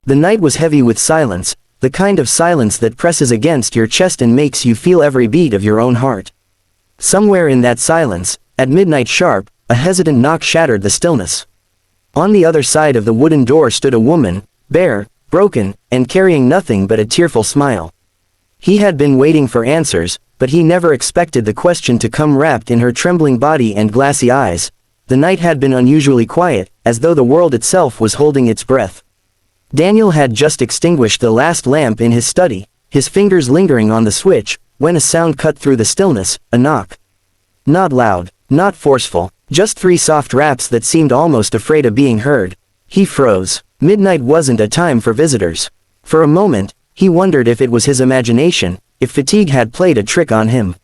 The night was heavy with silence, the kind of silence that presses against your chest and makes you feel every beat of your own heart. Somewhere in that silence, at midnight sharp, a hesitant knock shattered the stillness. On the other side of the wooden door stood a woman, bare, broken, and carrying nothing but a tearful smile. He had been waiting for answers, but he never expected the question to come wrapped in her trembling body and glassy eyes. The night had been unusually quiet, as though the world itself was holding its breath. Daniel had just extinguished the last lamp in his study, his fingers lingering on the switch, when a sound cut through the stillness, a knock. Not loud, not forceful, just 3 soft raps that seemed almost afraid of being heard. He froze. Midnight wasn't a time for visitors. For a moment, he wondered if it was his imagination, if fatigue had played a trick on him.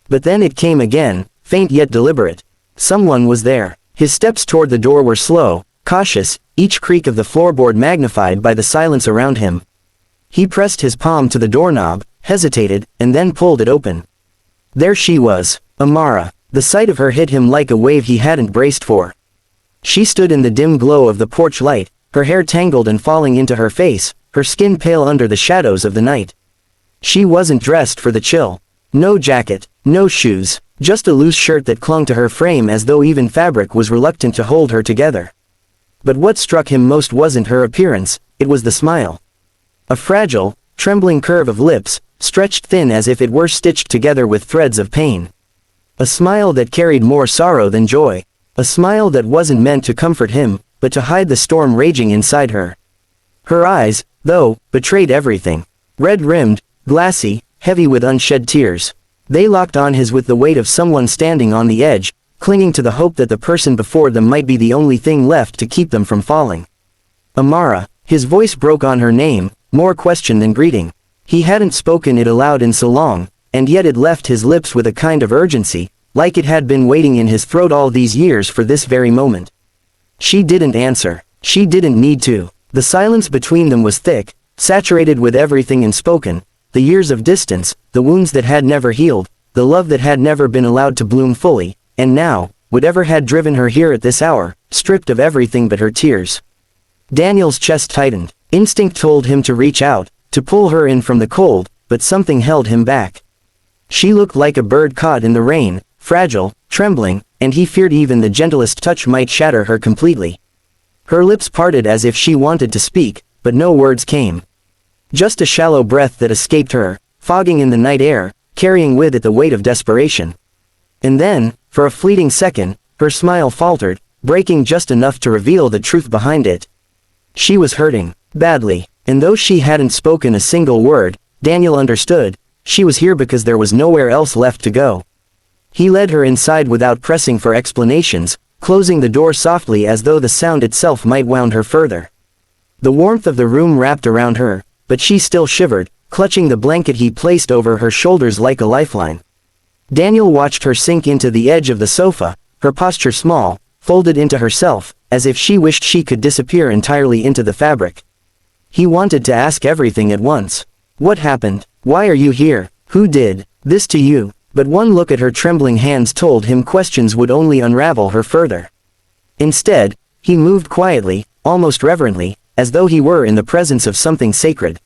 But then it came again, faint yet deliberate. Someone was there. His steps toward the door were slow, cautious, each creak of the floorboard magnified by the silence around him. He pressed his palm to the doorknob, hesitated, and then pulled it open. There she was, Amara. The sight of her hit him like a wave he hadn't braced for. She stood in the dim glow of the porch light, her hair tangled and falling into her face, her skin pale under the shadows of the night. She wasn't dressed for the chill. No jacket, no shoes, just a loose shirt that clung to her frame as though even fabric was reluctant to hold her together. But what struck him most wasn't her appearance, it was the smile. A fragile, trembling curve of lips, stretched thin as if it were stitched together with threads of pain. A smile that carried more sorrow than joy. A smile that wasn't meant to comfort him, but to hide the storm raging inside her. Her eyes, though, betrayed everything. Red-rimmed, glassy, heavy with unshed tears. They locked on his with the weight of someone standing on the edge, clinging to the hope that the person before them might be the only thing left to keep them from falling. Amara. His voice broke on her name, more question than greeting. He hadn't spoken it aloud in so long, and yet it left his lips with a kind of urgency, like it had been waiting in his throat all these years for this very moment. She didn't answer. She didn't need to. The silence between them was thick, saturated with everything unspoken, the years of distance, the wounds that had never healed, the love that had never been allowed to bloom fully, and now, whatever had driven her here at this hour, stripped of everything but her tears. Daniel's chest tightened. Instinct told him to reach out, to pull her in from the cold, but something held him back. She looked like a bird caught in the rain, fragile, trembling, and he feared even the gentlest touch might shatter her completely. Her lips parted as if she wanted to speak, but no words came. Just a shallow breath that escaped her, fogging in the night air, carrying with it the weight of desperation. And then, for a fleeting second, her smile faltered, breaking just enough to reveal the truth behind it. She was hurting, badly, and though she hadn't spoken a single word, Daniel understood. She was here because there was nowhere else left to go. He led her inside without pressing for explanations, closing the door softly as though the sound itself might wound her further. The warmth of the room wrapped around her, but she still shivered, clutching the blanket he placed over her shoulders like a lifeline. Daniel watched her sink into the edge of the sofa, her posture small, folded into herself, as if she wished she could disappear entirely into the fabric. He wanted to ask everything at once. What happened? Why are you here? Who did this to you? But one look at her trembling hands told him questions would only unravel her further. Instead, he moved quietly, almost reverently, as though he were in the presence of something sacred.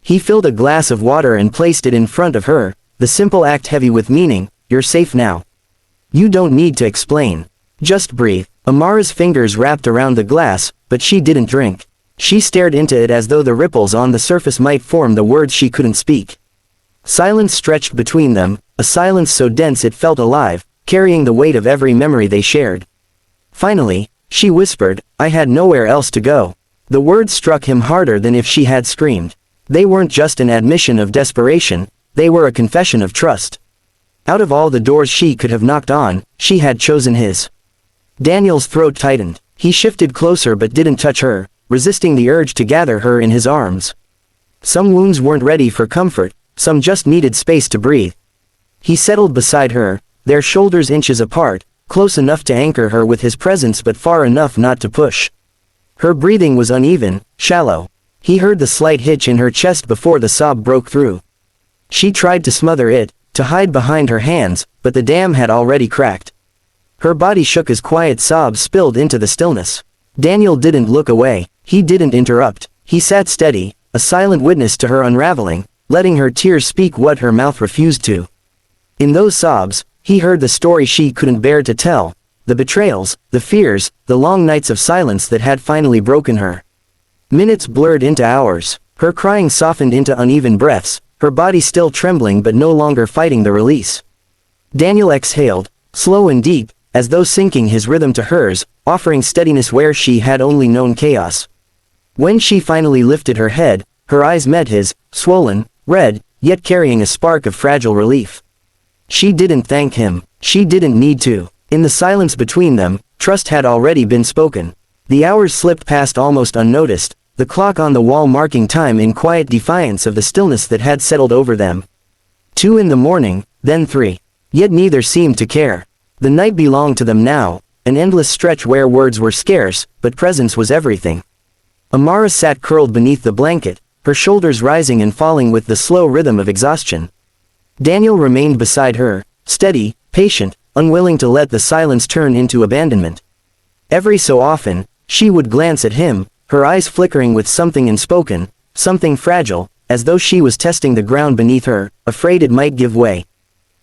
He filled a glass of water and placed it in front of her, the simple act heavy with meaning. You're safe now. You don't need to explain. Just breathe. Amara's fingers wrapped around the glass, but she didn't drink. She stared into it as though the ripples on the surface might form the words she couldn't speak. Silence stretched between them, a silence so dense it felt alive, carrying the weight of every memory they shared. Finally, she whispered, I had nowhere else to go. The words struck him harder than if she had screamed. They weren't just an admission of desperation, they were a confession of trust. Out of all the doors she could have knocked on, she had chosen his. Daniel's throat tightened. He shifted closer but didn't touch her, resisting the urge to gather her in his arms. Some wounds weren't ready for comfort, some just needed space to breathe. He settled beside her, their shoulders inches apart, close enough to anchor her with his presence but far enough not to push. Her breathing was uneven, shallow. He heard the slight hitch in her chest before the sob broke through. She tried to smother it, to hide behind her hands, but the dam had already cracked. Her body shook as quiet sobs spilled into the stillness. Daniel didn't look away. He didn't interrupt. He sat steady, a silent witness to her unraveling, letting her tears speak what her mouth refused to. In those sobs, he heard the story she couldn't bear to tell, the betrayals, the fears, the long nights of silence that had finally broken her. Minutes blurred into hours, her crying softened into uneven breaths, her body still trembling but no longer fighting the release. Daniel exhaled, slow and deep, as though syncing his rhythm to hers, offering steadiness where she had only known chaos. When she finally lifted her head, her eyes met his, swollen, red, yet carrying a spark of fragile relief. She didn't thank him. She didn't need to. In the silence between them, trust had already been spoken. The hours slipped past almost unnoticed, the clock on the wall marking time in quiet defiance of the stillness that had settled over them. 2 in the morning, then 3. Yet neither seemed to care. The night belonged to them now, an endless stretch where words were scarce, but presence was everything. Amara sat curled beneath the blanket, her shoulders rising and falling with the slow rhythm of exhaustion. Daniel remained beside her, steady, patient, unwilling to let the silence turn into abandonment. Every so often, she would glance at him, her eyes flickering with something unspoken, something fragile, as though she was testing the ground beneath her, afraid it might give way.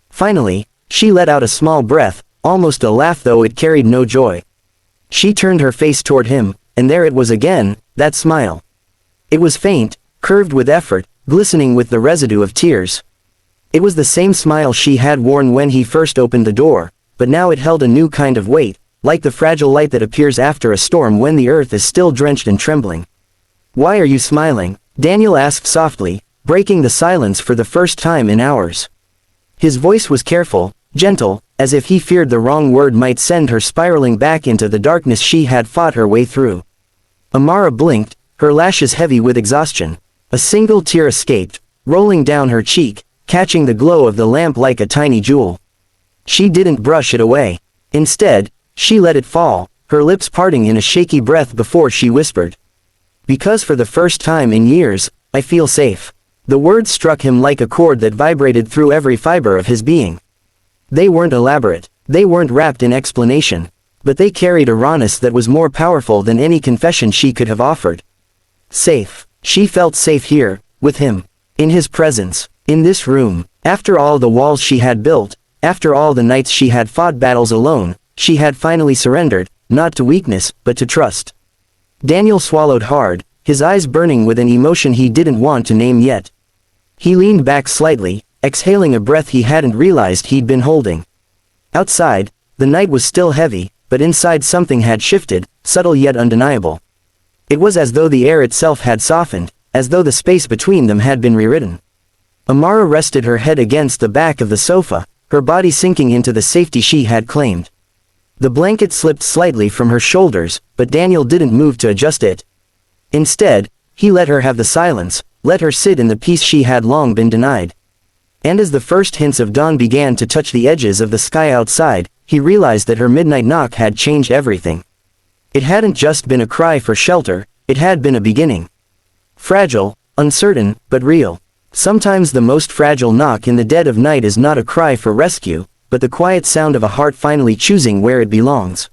Finally, she let out a small breath, almost a laugh though it carried no joy. She turned her face toward him, and there it was again, that smile. It was faint, curved with effort, glistening with the residue of tears. It was the same smile she had worn when he first opened the door, but now it held a new kind of weight, like the fragile light that appears after a storm when the earth is still drenched and trembling. "Why are you smiling?" Daniel asked softly, breaking the silence for the first time in hours. His voice was careful, gentle, as if he feared the wrong word might send her spiraling back into the darkness she had fought her way through. Amara blinked, her lashes heavy with exhaustion. A single tear escaped, rolling down her cheek, catching the glow of the lamp like a tiny jewel. She didn't brush it away. Instead, she let it fall, her lips parting in a shaky breath before she whispered. "Because for the first time in years, I feel safe." The words struck him like a chord that vibrated through every fiber of his being. They weren't elaborate, they weren't wrapped in explanation, but they carried a rawness that was more powerful than any confession she could have offered. Safe. She felt safe here, with him. In his presence. In this room. After all the walls she had built, after all the nights she had fought battles alone, she had finally surrendered, not to weakness, but to trust. Daniel swallowed hard, his eyes burning with an emotion he didn't want to name yet. He leaned back slightly, exhaling a breath he hadn't realized he'd been holding. Outside, the night was still heavy, but inside something had shifted, subtle yet undeniable. It was as though the air itself had softened, as though the space between them had been rewritten. Amara rested her head against the back of the sofa, her body sinking into the safety she had claimed. The blanket slipped slightly from her shoulders, but Daniel didn't move to adjust it. Instead, he let her have the silence, let her sit in the peace she had long been denied. And as the first hints of dawn began to touch the edges of the sky outside, he realized that her midnight knock had changed everything. It hadn't just been a cry for shelter, it had been a beginning. Fragile, uncertain, but real. Sometimes the most fragile knock in the dead of night is not a cry for rescue, but the quiet sound of a heart finally choosing where it belongs.